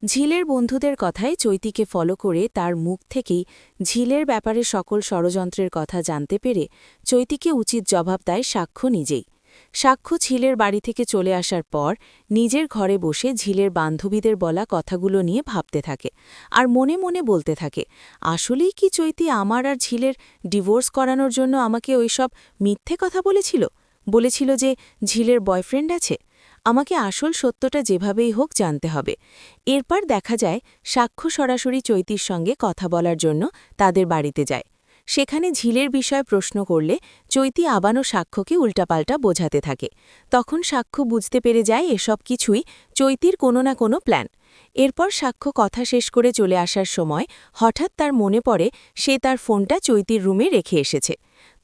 ঝিলের বন্ধুদের কথায় চৈতিকে ফলো করে তার মুখ থেকেই ঝিলের ব্যাপারে সকল ষড়যন্ত্রের কথা জানতে পেরে চৈতিকে উচিত জবাব দেয় সাক্ষ্য নিজেই। সাক্ষ্য ঝিলের বাড়ি থেকে চলে আসার পর নিজের ঘরে বসে ঝিলের বান্ধবীদের বলা কথাগুলো নিয়ে ভাবতে থাকে আর মনে মনে বলতে থাকে, আসলেই কি চৈতি আমার আর ঝিলের ডিভোর্স করানোর জন্য আমাকে ওইসব মিথ্যে কথা বলেছিল যে ঝিলের বয়ফ্রেন্ড আছে। আমাকে আসল সত্যটা যেভাবেই হোক জানতে হবে। এরপর দেখা যায় সাক্ষ্য সরাসরি চৈতির সঙ্গে কথা বলার জন্য তাদের বাড়িতে যায়। সেখানে ঝিলের বিষয়ে প্রশ্ন করলে চৈতি আবারও সাক্ষ্যকে উল্টাপাল্টা বোঝাতে থাকে। তখন সাক্ষ্য বুঝতে পেরে যায় এসব কিছুই চৈতির কোনো না কোনো প্ল্যান। এরপর সাক্ষ্য কথা শেষ করে চলে আসার সময় হঠাৎ তার মনে পড়ে সে তার ফোনটা চৈতির রুমে রেখে এসেছে।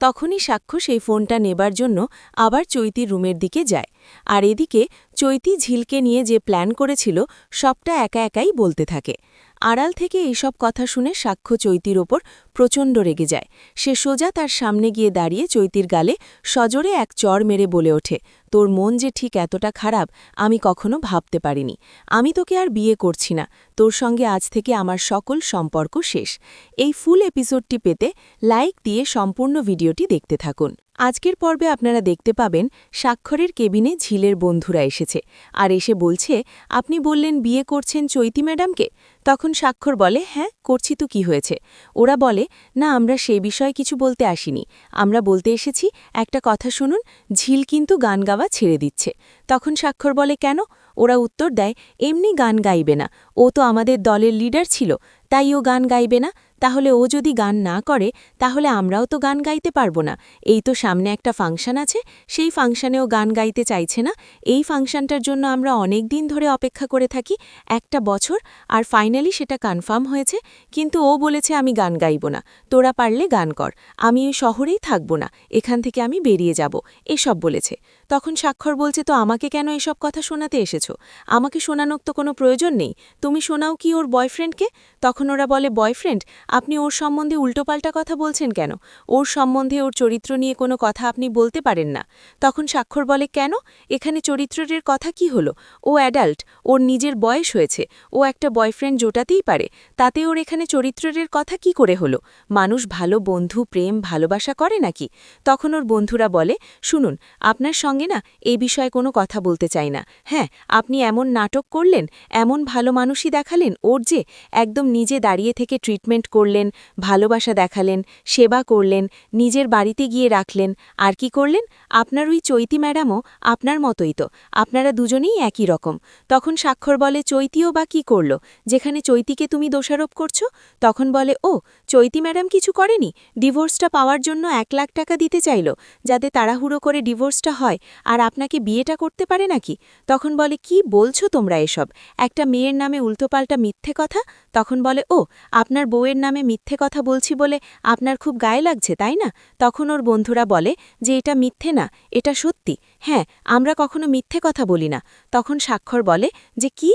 তখনই সাক্ষ্য সেই ফোনটা নেবার জন্য আবার চৈতির রুমের দিকে যায়। আর এদিকে চৈতি ঝিলকে নিয়ে যে প্ল্যান করেছিল সবটা একা একাই বলতে থাকে। আড়াল থেকে এইসব কথা শুনে সাক্ষ্য চৈতির ওপর প্রচণ্ড রেগে যায়। সে সোজা তার সামনে গিয়ে দাঁড়িয়ে চৈতির গালে সজোরে এক চড় মেরে বলে ওঠে, তোর মন যে ঠিক এতটা খারাপ আমি কখনো ভাবতে পারিনি। আমি তোকে আর বিয়ে করছি না, তোর সঙ্গে আজ থেকে আমার সকল সম্পর্ক শেষ। এই ফুল এপিসোডটি পেতে লাইক দিয়ে সম্পূর্ণ ভিডিওটি দেখতে থাকুন। আজকের পর্বে আপনারা দেখতে পাবেন স্বাক্ষরের কেবিনে ঝিলের বন্ধুরা এসেছে আর এসে বলছে, আপনি বললেন বিয়ে করছেন চৈতি ম্যাডামকে। তখন স্বাক্ষর বলে, হ্যাঁ করছি তো কি হয়েছে। ওরা বলে, না আমরা সেই বিষয়ে কিছু বলতে আসিনি, আমরা বলতে এসেছি একটা কথা শুনুন, ঝিল কিন্তু গান গাওয়া ছেড়ে দিচ্ছে। তখন স্বাক্ষর বলে, কেন? ওরা উত্তর দেয়, এমনি গান গাইবে না, ও তো আমাদের দলের লিডার ছিল, তাই ও গান গাইবে না। তাহলে ও যদি গান না করে তাহলে আমরাও তো গান গাইতে পারবো না। এই তো সামনে একটা ফাংশন আছে, সেই ফাংশনেও গান গাইতে চাইছে না। এই ফাংশনটার জন্য আমরা অনেক দিন ধরে অপেক্ষা করে থাকি, একটা বছর, আর ফাইনালি সেটা কনফার্ম হয়েছে। কিন্তু ও বলেছে আমি গান গাইব না, তোরা পারলে গান কর, আমি ওই শহরেই থাকব না, এখান থেকে আমি বেরিয়ে যাব, এসব বলেছে। তখন স্বাক্ষর বলছে, তো আমাকে কেন এসব কথা শোনাতে এসেছো? আমাকে শোনানোর তো কোনো প্রয়োজন নেই, তুমি শোনাও কি ওর বয়ফ্রেন্ডকে। তখন ওরা বলে, বয়ফ্রেন্ড? আপনি ওর সম্বন্ধে উল্টোপাল্টা কথা বলছেন কেন? ওর সম্বন্ধে ওর চরিত্র নিয়ে কোনো কথা আপনি বলতে পারেন না। তখন স্বাক্ষর বলে, কেন? এখানে চরিত্রের কথা কি হলো? ও অ্যাডাল্ট, ওর নিজের বয়স হয়েছে, ও একটা বয়ফ্রেন্ড জোটাতেই পারে, তাতে ওর এখানে চরিত্রের কথা কি করে হলো? মানুষ ভালো বন্ধু প্রেম ভালোবাসা করে নাকি? তখন ওর বন্ধুরা বলে, শুনুন, আপনার সঙ্গে না এই বিষয়ে কোনো কথা বলতে চাই না। হ্যাঁ, আপনি এমন নাটক করলেন, এমন ভালো মানুষই দেখালেন ওর যে, একদম নিজে দাঁড়িয়ে থেকে ট্রিটমেন্ট করলেন, ভালোবাসা দেখালেন, সেবা করলেন, নিজের বাড়িতে গিয়ে রাখলেন, আর কি করলেন? আপনার ওই চৈতি ম্যাডামও আপনার মতোই তো, আপনারা দুজনেই একই রকম। তখন স্বাক্ষর বলে, চৈতিও বা কি করল, যেখানে চৈতিকে তুমি দোষারোপ করছো? তখন বলে, ও চৈতি ম্যাডাম কিছু করেনি, ডিভোর্সটা পাওয়ার জন্য 1,00,000 টাকা দিতে চাইল, যাতে তাড়াহুড়ো করে ডিভোর্সটা হয় আর আপনাকে বিয়েটা করতে পারে নাকি? তখন বলে, কি বলছো তোমরা এসব, একটা মেয়ের নামে উল্টোপাল্টা মিথ্যে কথা। তখন বলে, ও আপনার বউয়ের নামে মিথ্যে কথা বলছি বলে আপনার খুব গায়ে লাগছে তাই না? তখন ওর বন্ধুরা বলে যে, এটা মিথ্যে না, এটা সত্যি। হ্যাঁ, আমরা কখনো মিথ্যে কথা বলি না। তখন স্বাক্ষর বলে যে, কি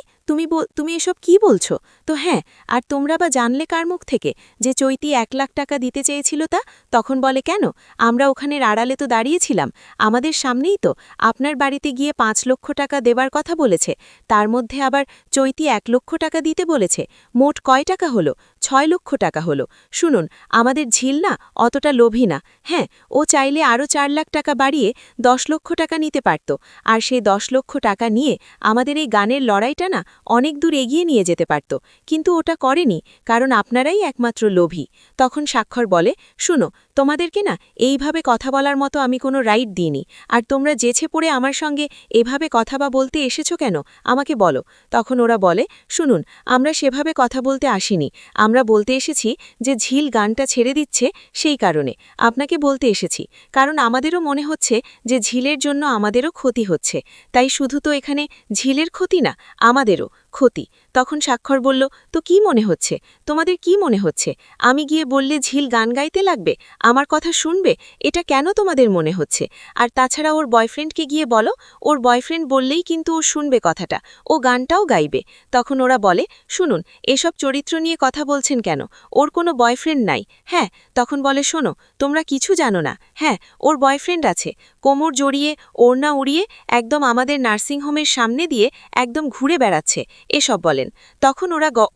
তুমি এসব কি বলছো? তো হ্যাঁ, আর তোমরা বা জানলে কার মুখ থেকে যে চৈতি 1,00,000 টাকা দিতে চেয়েছিল তা? তখন বলে, কেন? আমরা ওখানের আড়ালে তো দাঁড়িয়েছিলাম, আমাদের সামনেই তো আপনার বাড়িতে গিয়ে 5 লক্ষ টাকা দেবার কথা বলেছে, তার মধ্যে আবার চৈতি 1 লক্ষ টাকা দিতে বলেছে। মোট কয় টাকা হলো? 6 লক্ষ টাকা হলো। শুনুন, আমাদের ঝিল না অতটা লোভী না। হ্যাঁ, ও চাইলে আরও 4 লাখ টাকা বাড়িয়ে 10 লক্ষ টাকা নিতে পারত, আর সেই 10 লক্ষ টাকা নিয়ে আমাদের এই গানের লড়াইটা না অনেক দূর এগিয়ে নিয়ে যেতে পারত, কিন্তু ওটা করেনি, কারণ আপনারাই একমাত্র লোভী। তখন স্বাক্ষর বলে, শুনো, তোমাদেরকে না এইভাবে কথা বলার মতো আমি কোনো রাইট দিইনি, আর তোমরা যেছে পড়ে আমার সঙ্গে এভাবে কথা বলতে এসেছো কেন আমাকে বলো। তখন ওরা বলে, শুনুন, আমরা সেভাবে কথা বলতে আসিনি, আমরা বলতে এসেছি যে ঝিল গানটা ছেড়ে দিচ্ছে, সেই কারণে আপনাকে বলতে এসেছি, কারণ আমাদেরও মনে হচ্ছে যে ঝিলের জন্য আমাদেরও ক্ষতি হচ্ছে, তাই শুধু তো এখানে ঝিলের ক্ষতি না, আমাদেরও ক্ষতি। তখন স্বাক্ষর বলল, তো কি মনে হচ্ছে, তোমাদের কি মনে হচ্ছে? আমি গিয়ে বললে ঝিল গান গাইতে লাগবে, আমার কথা শুনবে, এটা কেন তোমাদের মনে হচ্ছে? আর তাছাড়া ওর বয়ফ্রেন্ডকে গিয়ে বলো, ওর বয়ফ্রেন্ড বললেই কিন্তু ও শুনবে কথাটা, ও গানটাও গাইবে। তখন ওরা বলে, শুনুন, এসব চরিত্র নিয়ে কথা বলছেন কেন, ওর কোনো বয়ফ্রেন্ড নাই। হ্যাঁ, তখন বলে, শোনো, তোমরা কিছু জানো না। হ্যাঁ, ওর বয়ফ্রেন্ড আছে, কোমর জড়িয়ে ওড়না উড়িয়ে একদম আমাদের নার্সিংহোমের সামনে দিয়ে একদম ঘুরে বেড়াচ্ছে, এসব বলেন। তখন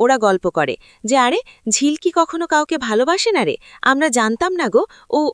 ওরা গল্প করে যে আরে ঝিল কি কখনো কাউকে ভালোবাসে না রে, আমরা জানতাম না গো।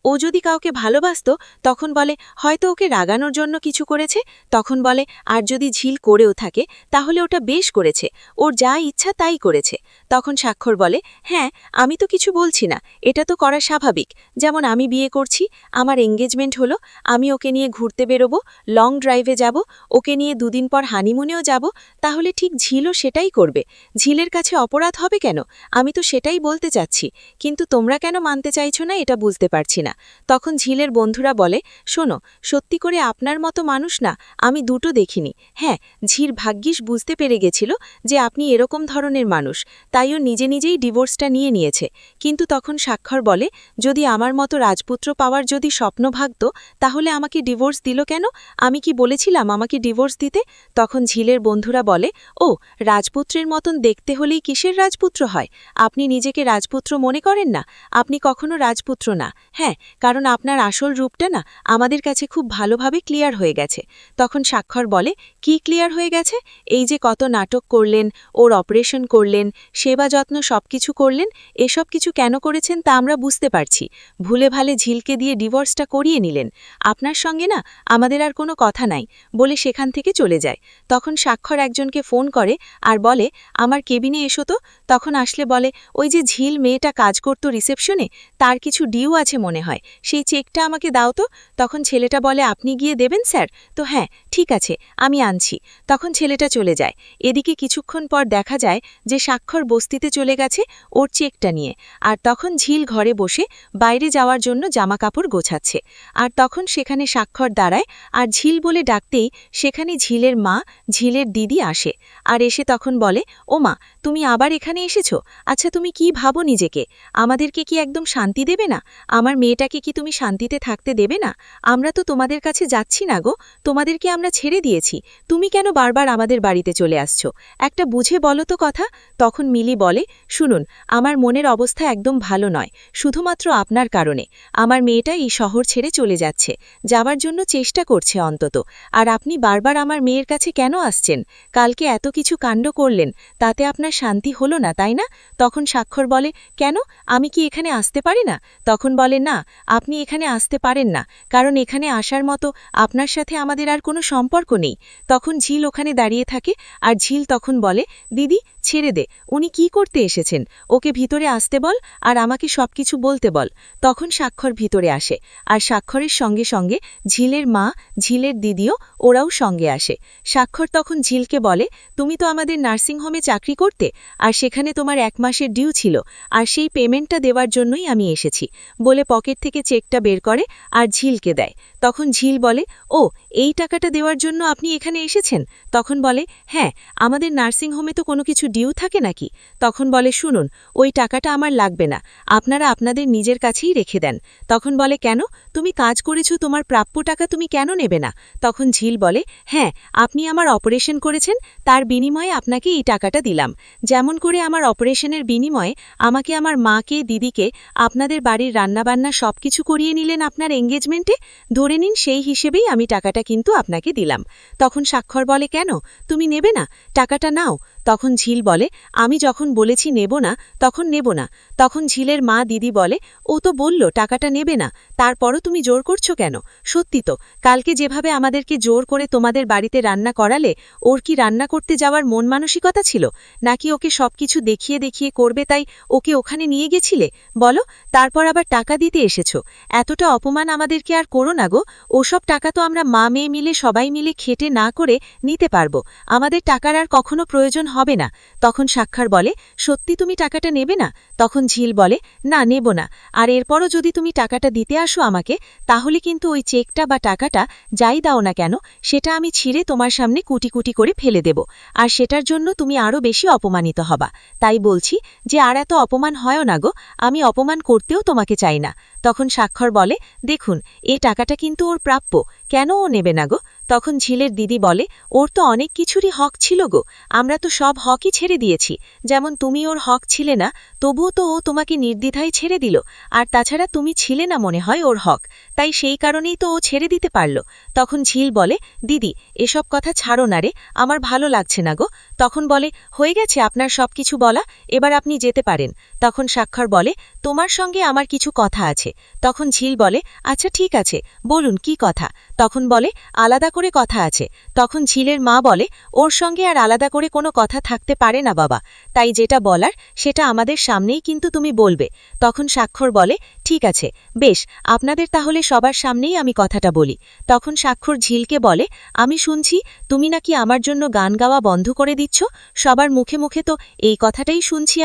ও যদি কাউকে ভালোবাসতো তখন বলে হয়তো ওকে রাগানোর জন্য কিছু করেছে। তখন বলে আর যদি ঝিল করেও থাকে তাহলে ওটা বেশ করেছে, ওর যা ইচ্ছা তাই করেছে। তখন স্বাক্ষর বলে হ্যাঁ, আমি তো কিছু বলছি না, এটা তো করা স্বাভাবিক। যেমন আমি বিয়ে করছি, আমার এঙ্গেজমেন্ট হলো, আমি ওকে নিয়ে ঘুরতে বেরোবো, লং ড্রাইভে যাব, ওকে নিয়ে দুদিন পর হানিমুনেও যাব, তাহলে ঠিক ঝিলও সেটাই করবে। ঝিলের কাছে অপরাধ হবে কেন? আমি তো সেটাই বলতে চাচ্ছি, কিন্তু তোমরা কেন মানতে চাইছো না এটা বুঝতে পারছি না। তখন ঝিলের বন্ধুরা বলে শোনো, সত্যি করে আপনার মতো মানুষ না আমি দুটো দেখিনি। হ্যাঁ, ঝিল ভাগ্যিস বুঝতে পেরে গেছিল যে আপনি এরকম ধরনের মানুষ, তাই ও নিজে নিজেই ডিভোর্সটা নিয়েছে। কিন্তু তখন স্বাক্ষর বলে যদি আমার মতো রাজপুত্র পাওয়ার যদি স্বপ্ন ভাগত তাহলে আমাকে ডিভোর্স দিল কেন? আমি কি বলেছিলাম আমাকে ডিভোর্স দিতে? তখন ঝিলের বন্ধুরা বলে ও, রাজপুত্রের মতন দেখতে হলেই কিসের রাজপুত্র হয়? আপনি নিজেকে রাজপুত্র মনে করেন না, আপনি কখনো রাজপুত্র না। হ্যাঁ, কারণ আপনার আসল রূপটা না আমাদের কাছে খুব ভালোভাবে ক্লিয়ার হয়ে গেছে। তখন স্বাক্ষর বলে কি ক্লিয়ার হয়ে গেছে? এই যে কত নাটক করলেন, ওর অপারেশন করলেন, সেবা যত্ন সবকিছু করলেন, এসব কিছু কেন করেছেন তা আমরা বুঝতে পারছি। ভুলে ভালে ঝিলকে দিয়ে ডিভোর্সটা করিয়ে নিলেন। আপনার সঙ্গে না আমাদের আর কোনো কথা নাই বলে সেখান থেকে চলে যায়। তখন স্বাক্ষর একজনকে ফোন করে আর বলে আমার কেবিনে এসো তো। তখন আসলে বলে ওই যে ঝিল মেয়েটা কাজ করতো রিসেপশনে, তার কিছু ডিউ আছে মনে হয়, সেই চেকটা আমাকে দাও তো। তখন ছেলেটা বলে আপনি গিয়ে দেবেন স্যার? তো হ্যাঁ ঠিক আছে, আমি আনছি। তখন ছেলেটা চলে যায়। এদিকে কিছুক্ষণ পর দেখা যায় যে স্বাক্ষর বস্তিতে চলে গেছে ওর চেকটা নিয়ে, আর তখন ঝিল ঘরে বসে বাইরে যাওয়ার জন্য জামাকাপড় গোছাচ্ছে। আর তখন সেখানে স্বাক্ষর দাঁড়ায় আর ঝিল বলে ডাকতেই সেখানে ঝিলের মা, ঝিলের দিদি আসে। আর এসে তখন বলে ও মা, তুমি আবার এখানে এসেছো? আচ্ছা তুমি কি ভাবো নিজেকে? আমাদেরকে কি একদম শান্তি দেবে না? আমার মেয়েটাকে কি তুমি শান্তিতে থাকতে দেবে না? আমরা তো তোমাদের কাছে যাচ্ছি না গো, তোমাদেরকে আমরা ছেড়ে দিয়েছি, তুমি কেন বারবার আমাদের বাড়িতে চলে আসছো? একটা বুঝে বলো তো কথা। তখন মিলি বলে শুনুন, আমার মনের অবস্থা একদম ভালো নয়, শুধুমাত্র আপনার কারণে। আমার মেয়েটা এই শহর ছেড়ে চলে যাচ্ছে, যাওয়ার জন্য চেষ্টা করছে অন্তত। আর আপনি বারবার আমার মেয়ের কাছে কেন আসছেন? কালকে এত কিছু কাণ্ড করলেন, তাতে আপনার শান্তি হলো না তাই না? তখন স্বাক্ষর বলে কেন, আমি কি এখানে আসতে পারি না? তখন বলে না, আপনি এখানে আসতে পারেন না, কারণ এখানে আসার মতো আপনার সাথে আমাদের আর কোনো সম্পর্ক নেই। তখন ঝিল ওখানে দাঁড়িয়ে থাকে আর ঝিল তখন বলে দিদি ছেড়ে দে, উনি কি করতে এসেছেন, ওকে ভিতরে আসতে বল আর আমাকে সবকিছু বলতে বল। তখন স্বাক্ষর ভিতরে আসে আর স্বাক্ষরের সঙ্গে সঙ্গে ঝিলের মা, ঝিলের দিদিও ওরাও সঙ্গে আসে। স্বাক্ষর তখন ঝিলকে বলে তুমি তো আমাদের নার্সিংহোমে চাকরি করতে, আর সেখানে তোমার 1 মাসের ডিউ ছিল, আর সেই পেমেন্টটা দেওয়ার জন্যই আমি এসেছি বলে পকেট থেকে চেকটা বের করে আর ঝিলকে দেয়। তখন ঝিল বলে ও, এই টাকাটা দেওয়ার জন্য আপনি এখানে এসেছেন? তখন বলে হ্যাঁ, আমাদের নার্সিংহোমে তো কোনো কিছু ডিউ থাকে নাকি? তখন বলে শুনুন, ওই টাকাটা আমার লাগবে না, আপনারা আপনাদের নিজের কাছেই রেখে দেন। তখন বলে কেন, তুমি কাজ করেছো, তোমার প্রাপ্য টাকা তুমি কেন নেবে না? তখন ঝিল বলে হ্যাঁ, আপনি আমার অপারেশন করেছেন, তার বিনিময়ে আপনাকে এই টাকাটা দিলাম। যেমন করে আমার অপারেশনের বিনিময়ে আমাকে আমার মাকে, দিদিকে, আপনাদের বাড়ির রান্নাবান্না সবকিছু করিয়ে নিলেন আপনার এঙ্গেজমেন্টে, ধরে নিন সেই হিসেবেই আমি টাকাটা কিন্তু আপনাকে দিলাম। তখন স্বাক্ষর বলে কেন, তুমি নেবে না? টাকাটা নাও। তখন ঝিল বলে আমি যখন বলেছি নেব না তখন নেব না। তখন ঝিলের মা, দিদি বলে ও তো বলল টাকাটা নেবে না, তারপরও তুমি জোর করছো কেন? সত্যি তো, কালকে যেভাবে আমাদেরকে জোর করে তোমাদের বাড়িতে রান্না করালে, ওর কি রান্না করতে যাওয়ার মন মানসিকতা ছিল, নাকি ওকে সবকিছু দেখিয়ে দেখিয়ে করবে তাই ওকে ওখানে নিয়ে গেছিলে? বলো, তারপর আবার টাকা দিতে এসেছো। এতটা অপমান আমাদেরকে আর করো না গো, ওসব টাকা তো আমরা মা মেয়ে মিলে সবাই মিলে খেটে না করে নিতে পারবো, আমাদের টাকার আর কখনো প্রয়োজন হবে না। তখন স্বাক্ষর বলে সত্যি তুমি টাকাটা নেবে না? তখন ঝিল বলে না, নেব না, আর এরপরও যদি তুমি টাকাটা দিতে আসো আমাকে, তাহলে কিন্তু ওই চেকটা বা টাকাটা যাই দাও না কেন সেটা আমি ছিঁড়ে তোমার সামনে কুটি কুটি করে ফেলে দেব, আর সেটার জন্য তুমি আরও বেশি অপমানিত হবা। তাই বলছি যে আর এত অপমান হয় না গো, আমি অপমান করতেও তোমাকে চাই না। তখন স্বাক্ষর বলে দেখুন, এই টাকাটা কিন্তু ওর প্রাপ্য, কেন ও নেবে না গো? তখন ঝিলের দিদি বলে, ওর তো অনেক কিছুরই হক ছিল গো, আমরা তো সব হকই ছেড়ে দিয়েছি। যেমন তুমি ওর হক ছিলে না, তবুও তো ও তোমাকে নির্দ্বিধায় ছেড়ে দিল। আর তাছাড়া তুমি ছিলে না মনে হয় ওর হক, তাই সেই কারণেই তো ও ছেড়ে দিতে পারল। তখন ঝিল বলে, দিদি এসব কথা ছাড়ো না রে, আমার ভালো লাগছে না গো। তখন বলে, হয়ে গেছে আপনার সবকিছু বলা, এবার আপনি যেতে পারেন। তখন স্বাক্ষর বলে, তোমার সঙ্গে আমার কিছু কথা আছে। তখন ঝিল বলে, আচ্ছা ঠিক আছে, বলুন কি কথা। তখন বলে, আলাদা করে কথা আছে। তখন ঝিলের মা বলে, ওর সঙ্গে আর আলাদা করে কোনো কথা থাকতে পারে না বাবা, তাই যেটা বলার সেটা আমাদের সামনেই কিন্তু তুমি বলবে। তখন স্বাক্ষর বলে, ঠিক আছে, বেশ, আপনাদের তাহলে সবার সামনেই আমি কথাটা বলি। তখন স্বাক্ষর ঝিলকে বলে, আমি শুনছি তুমি নাকি আমার জন্য গান গাওয়া বন্ধ করে দিচ্ছ, সবার মুখে মুখে তো এই কথাটাই শুনছি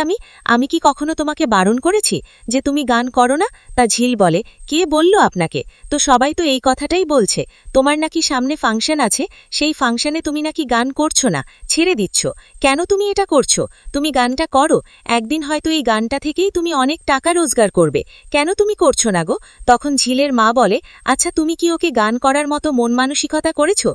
আমি কি কখনো তোমাকে বারণ করেছি যে তুমি গান করো না? তা ঝিল বলে, কে বলল আপনাকে? তো সবাই তো এই কথাটাই বলছে, তোমার নাকি সামনে ফাংশন আছে, সেই ফাংশনে তুমি নাকি গান করছো না, ছেড়ে দিচ্ছ। কেন তুমি এটা করছো? তুমি গানটা করো, একদিন হয়তো এই গানটা থেকেই তুমি অনেক টাকা রোজগার করবে, কেন তুমি করছো না গো? তখন ঝিলের মা বলে, আচ্ছা তুমি কি ওকে গান করার মতো মন মানসিকতা করেছো?